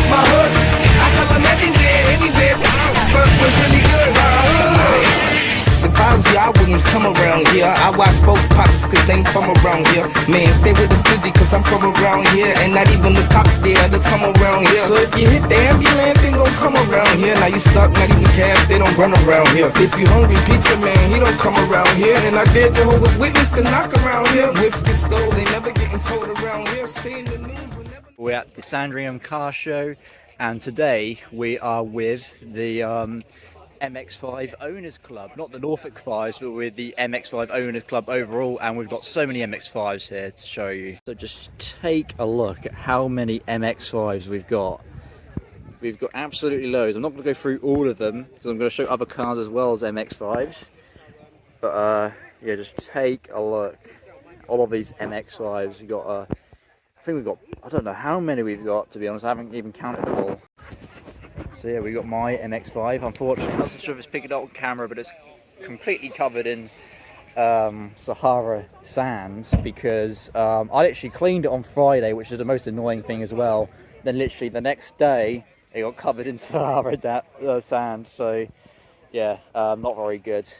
my hood. I tell them everywhere, anywhere, but was really good. If I was here, I wouldn't come around here. I watch both pockets cause they ain't from around here. Man, stay with the stizzy cause I'm from around here. And not even the cops there to come around here. So if you hit the ambulance, ain't gon' come around here. Now you stuck, not even cabs, they don't run around here. If you hungry, pizza man, he don't come around here. And I dare Jehovah's Witness to knock around here. Whips get stole, they never getting told around here. Stay in the news whenever. We're at the Sandringham car show, and today we are with the MX-5 Owners Club, not the Norfolk 5s, but with the MX-5 Owners Club overall, and we've got so many MX-5s here to show you. So just take a look at how many MX-5s we've got. We've got absolutely loads. I'm not going to go through all of them because I'm going to show other cars as well as MX-5s. But yeah, just take a look. All of these MX-5s. We've got, I think we've got, I don't know how many we've got, to be honest. I haven't even counted them all. So yeah, we got my MX-5. Unfortunately, I'm not so sure if it's picking up on camera, but it's completely covered in Sahara sands because I literally cleaned it on Friday, which is the most annoying thing as well. Then literally the next day, it got covered in Sahara sand. So yeah, not very good.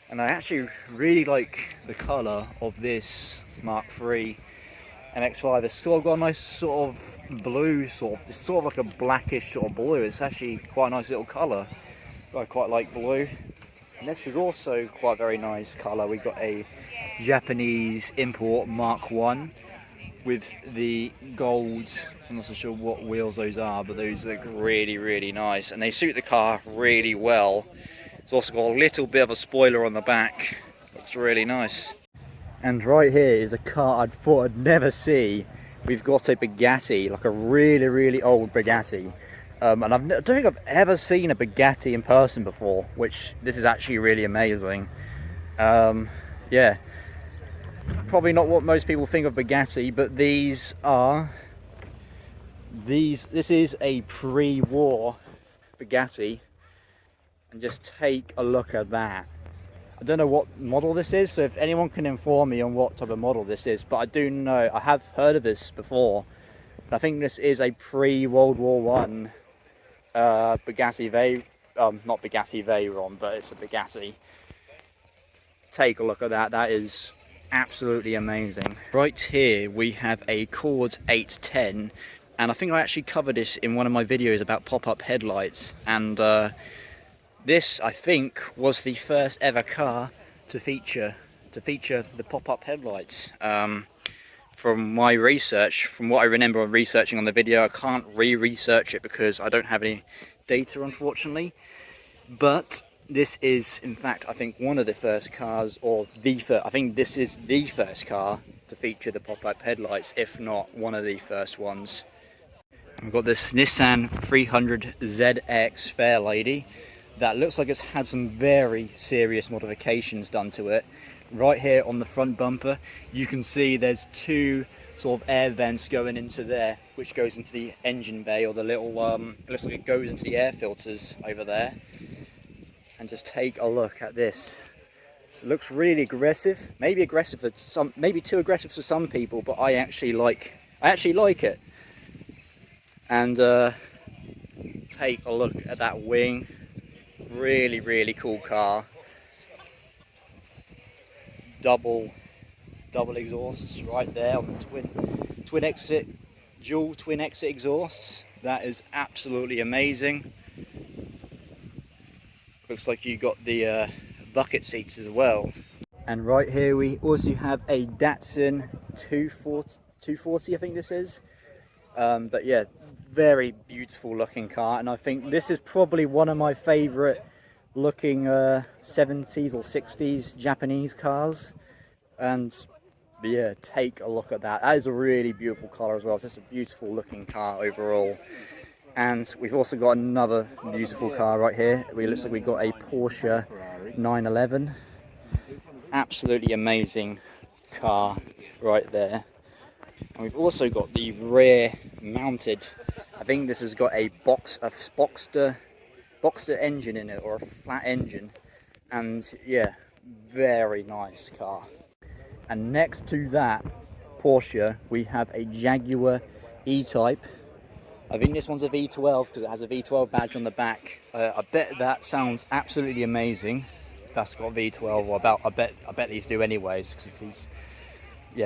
And I actually really like the colour of this Mark III MX-5. It's still got a nice sort of blue, it's sort of like a blackish sort of blue. It's actually quite a nice little colour. I quite like blue. And this is also quite a very nice colour. We've got a Japanese import Mark I with the gold. I'm not so sure what wheels those are, but those look really, really nice. And they suit the car really well. It's also got a little bit of a spoiler on the back. It's really nice. And right here is a car I thought I'd never see. We've got a Bugatti, like a really, really old Bugatti. And I don't think I've ever seen a Bugatti in person before, which this is actually really amazing. Yeah, probably not what most people think of Bugatti, but this is a pre-war Bugatti. And just take a look at that. I don't know what model this is, so if anyone can inform me on what type of model this is, but I do know, I have heard of this before. I think this is a pre-World War I Bugatti not Bugatti Veyron, but it's a Bugatti. Take a look at that, that is absolutely amazing. Right here we have a Cord 810, and I think I actually covered this in one of my videos about pop-up headlights, and this, I think, was the first ever car to feature the pop-up headlights. From my research, from what I remember of researching on the video, I can't re-research it because I don't have any data, unfortunately. But this is, in fact, I think one of the first cars, or I think this is the first car to feature the pop-up headlights, if not one of the first ones. We've got this Nissan 300ZX Fairlady. That looks like it's had some very serious modifications done to it. Right here on the front bumper, you can see there's two sort of air vents going into there, which goes into the engine bay, or the little, it looks like it goes into the air filters over there. And just take a look at this. It looks really aggressive, maybe aggressive for some, maybe too aggressive for some people, but I actually like it. And take a look at that wing. Really, really cool car. Double exhausts right there on the twin exit, dual twin exit exhausts. That is absolutely amazing. Looks like you got the bucket seats as well. And right here we also have a Datsun 240, I think this is. But yeah, very beautiful looking car, and I think this is probably one of my favorite looking 70s or 60s Japanese cars. And yeah, take a look at that. That is a really beautiful car as well. It's just a beautiful looking car overall. And we've also got another beautiful car right here. It looks like we've got a Porsche 911. Absolutely amazing car right there. And we've also got the rear mounted, I think this has got a Boxster engine in it, or a flat engine. And yeah, very nice car. And next to that Porsche, we have a Jaguar E-Type. I think this one's a V12 because it has a V12 badge on the back. I bet that sounds absolutely amazing. That's got V12, or I bet these do anyways, because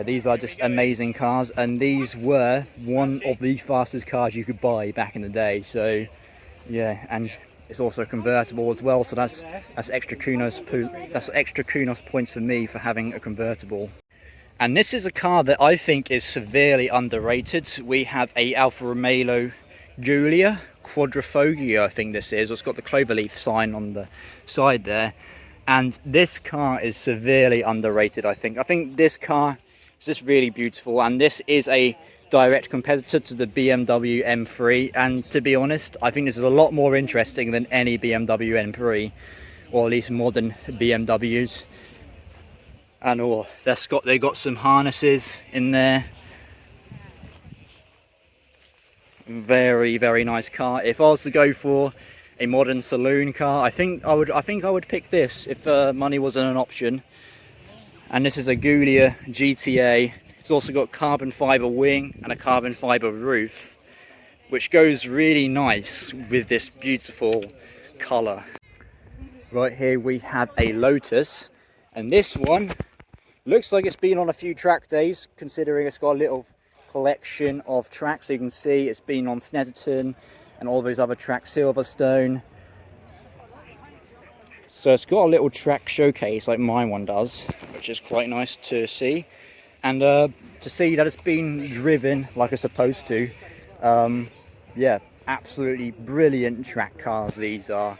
these are just amazing cars, and these were one of the fastest cars you could buy back in the day. So yeah, and it's also convertible as well, so that's extra kudos points for me for having a convertible. And this is a car that I think is severely underrated. We have a Alfa Romeo Giulia Quadrifoglio, I think this is. It's got the cloverleaf sign on the side there. And this car is severely underrated, I think. I think this car is just really beautiful, and this is a direct competitor to the BMW M3. And to be honest, I think this is a lot more interesting than any BMW M3, or at least modern BMWs. And they got some harnesses in there. Very, very nice car. If I was to go for a modern saloon car, I think I would pick this if money wasn't an option. And this is a Giulia GTA. It's also got carbon fiber wing and a carbon fiber roof, which goes really nice with this beautiful color. Right here we have a Lotus, and this one looks like it's been on a few track days, considering it's got a little collection of tracks. So you can see it's been on Snetterton and all those other tracks, Silverstone. So it's got a little track showcase like my one does, which is quite nice to see. And to see that it's been driven like it's supposed to. Yeah, absolutely brilliant track cars these are.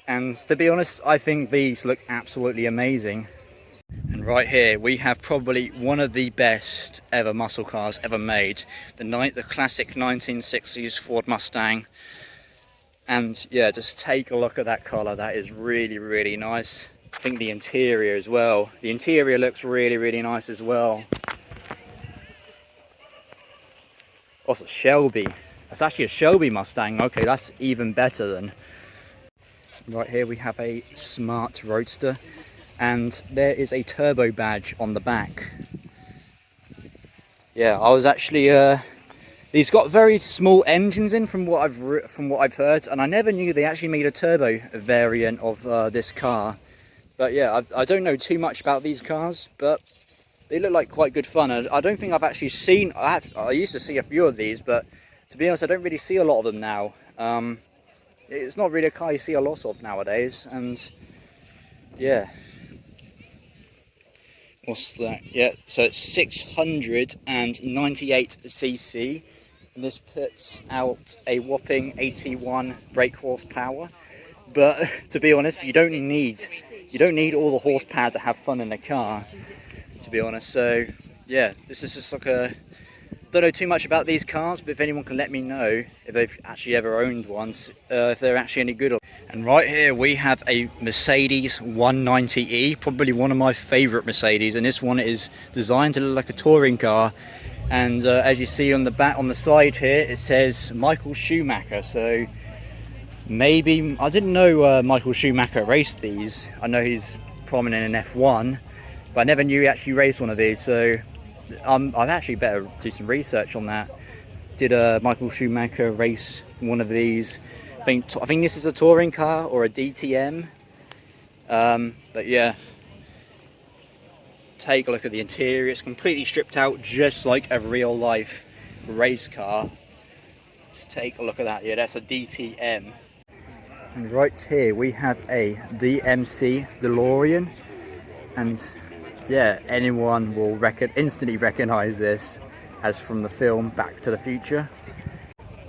And to be honest, I think these look absolutely amazing. And right here we have probably one of the best ever muscle cars ever made, the classic 1960s Ford Mustang. And yeah, just take a look at that colour. That is really, really nice. I think the interior as well, the interior looks really, really nice as well. Also Shelby, that's actually a Shelby Mustang. Okay, that's even better then. Right here we have a smart roadster, and there is a turbo badge on the back. Yeah, I was actually these got very small engines in from what I've heard, and I never knew they actually made a turbo variant of this car. But yeah, I don't know too much about these cars, but they look like quite good fun. I don't think I've actually seen. I used to see a few of these, but to be honest, I don't really see a lot of them now. It's not really a car you see a lot of nowadays, and yeah. What's that? Yeah, so it's 698cc, and this puts out a whopping 81 brake horsepower. But to be honest, you don't need all the horsepower to have fun in a car, to be honest. So yeah, this is just like a, don't know too much about these cars, but if anyone can let me know if they've actually ever owned ones, if they're actually any good. And right here we have a Mercedes 190e, probably one of my favourite Mercedes, and this one is designed to look like a touring car. And as you see on the back, on the side here, it says Michael Schumacher. So maybe, I didn't know Michael Schumacher raced these. I know he's prominent in F1, but I never knew he actually raced one of these. So I'd actually better do some research on that. Did Michael Schumacher race one of these? I think this is a touring car or a DTM. But yeah, take a look at the interior. It's completely stripped out, just like a real life race car. Let's take a look at that. Yeah, that's a DTM. And right here we have a DMC DeLorean, and yeah, anyone will instantly recognize this as from the film Back to the Future.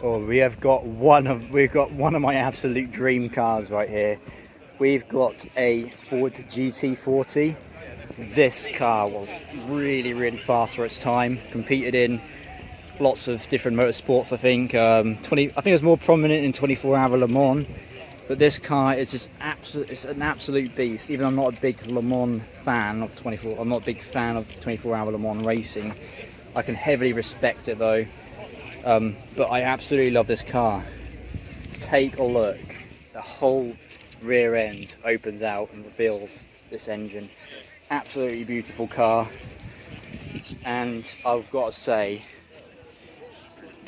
Oh, we've got one of my absolute dream cars right here. We've got a Ford GT40. This car was really, really fast for its time. Competed in lots of different motorsports. I think I think it was more prominent in 24-hour Le Mans. But this car is just it's an absolute beast. Even though I'm not a big Le Mans fan of 24, I'm not a big fan of 24-hour Le Mans racing. I can heavily respect it though. But I absolutely love this car. Let's take a look. The whole rear end opens out and reveals this engine. Absolutely beautiful car. And I've got to say,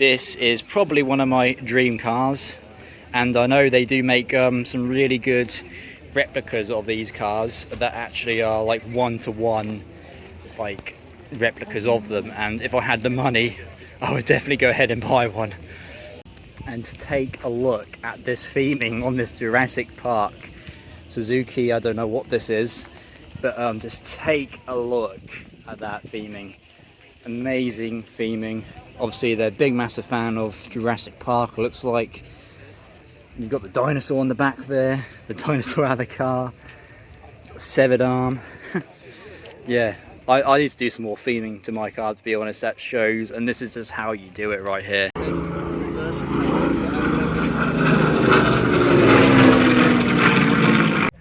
This is probably one of my dream cars, and I know they do make some really good replicas of these cars that actually are like one-to-one like replicas of them, and if I had the money I would definitely go ahead and buy one. And take a look at this theming on this Jurassic Park Suzuki. I don't know what this is, but just take a look at that theming. Amazing theming. Obviously they're a big massive fan of Jurassic Park, it looks like. You've got the dinosaur on the back there, the dinosaur out of the car, severed arm. Yeah, I need to do some more theming to my car, to be honest. That shows, and this is just how you do it right here.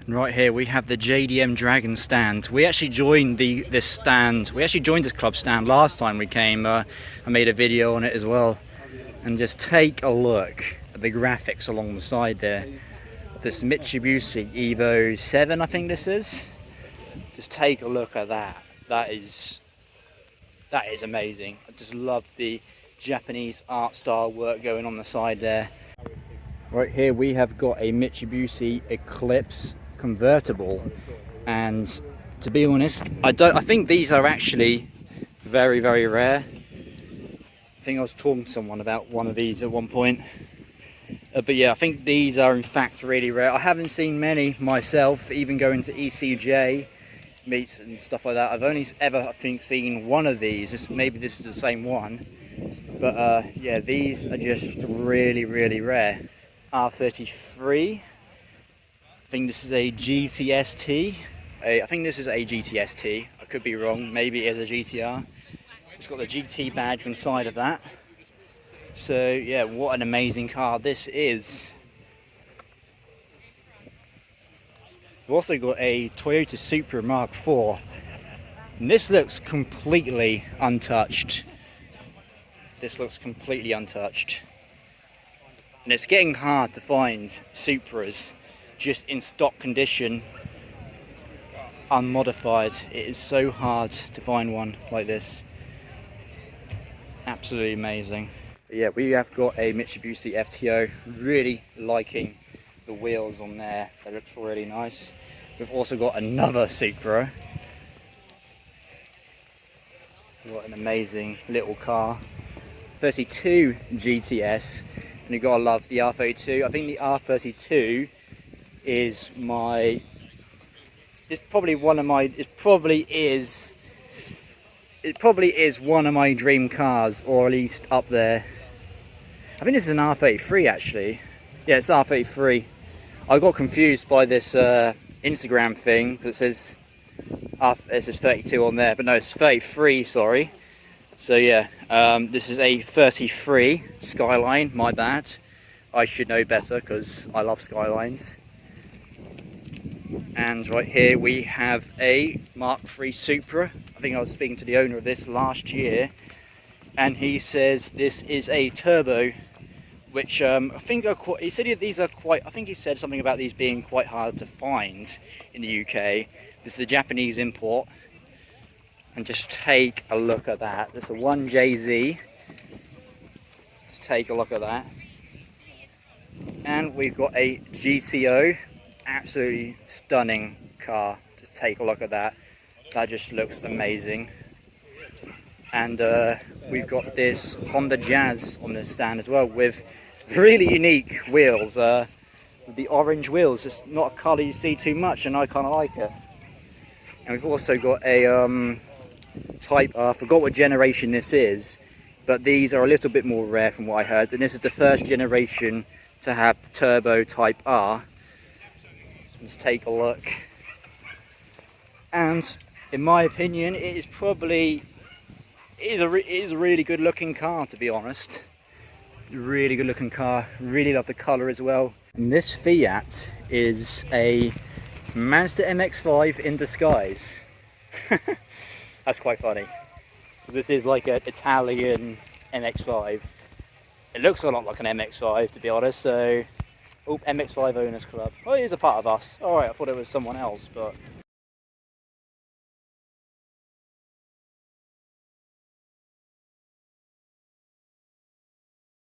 Right here we have the JDM Dragon stand. We actually joined this club stand last time we came. I made a video on it as well. And just take a look at the graphics along the side there. This Mitsubishi Evo 7, I think this is. Just take a look at that. That is amazing. I just love the Japanese art style work going on the side there. Right here we have got a Mitsubishi Eclipse convertible, and to be honest, I think these are actually very, very rare. I think I was talking to someone about one of these at one point, but yeah, I think these are in fact really rare. I haven't seen many myself, even going to ECJ meets and stuff like that. I've only ever, I think, seen one of these. Maybe this is the same one, but yeah, these are just really, really rare. R33. I think this is a GTST. I think this is a GTST. I could be wrong. Maybe it is a GTR. It's got the GT badge inside of that. So yeah, what an amazing car this is. We've also got a Toyota Supra Mark IV. And this looks completely untouched. This looks completely untouched. And it's getting hard to find Supras just in stock condition, unmodified. It is so hard to find one like this. Absolutely amazing. But yeah, we have got a Mitsubishi FTO. Really liking the wheels on there. They look really nice. We've also got another Supra. What an amazing little car. 32 GTS, and you've got to love the R32. I think the R32 is it probably is one of my dream cars, or at least up there. I think this is an R33 actually. Yeah, it's R33. I got confused by this Instagram thing that says it says 32 on there, but no, it's 33, sorry. So yeah, this is a 33 Skyline, my bad. I should know better because I love Skylines. And right here we have a Mark III Supra. I think I was speaking to the owner of this last year, and he says this is a turbo, which I think he said these are quite, I think he said something about these being quite hard to find in the UK. This is a Japanese import, and just take a look at that. This is a 1JZ. Let's take a look at that. And we've got a GCO. Absolutely stunning car. Just take a look at that. That just looks amazing. And we've got this Honda Jazz on this stand as well, with really unique wheels. With the orange wheels, it's not a colour you see too much, and I kind of like it. And we've also got a Type R. I forgot what generation this is, but these are a little bit more rare from what I heard. And this is the first generation to have the turbo Type R. Let's take a look. And in my opinion, it is a really good looking car, to be honest. Really good looking car. Really love the colour as well. And this Fiat is a Mazda MX-5 in disguise. That's quite funny. This is like an Italian MX-5. It looks a lot like an MX-5, to be honest. So, oh, MX-5 Owners Club. Oh, it is a part of us. Alright, I thought it was someone else, but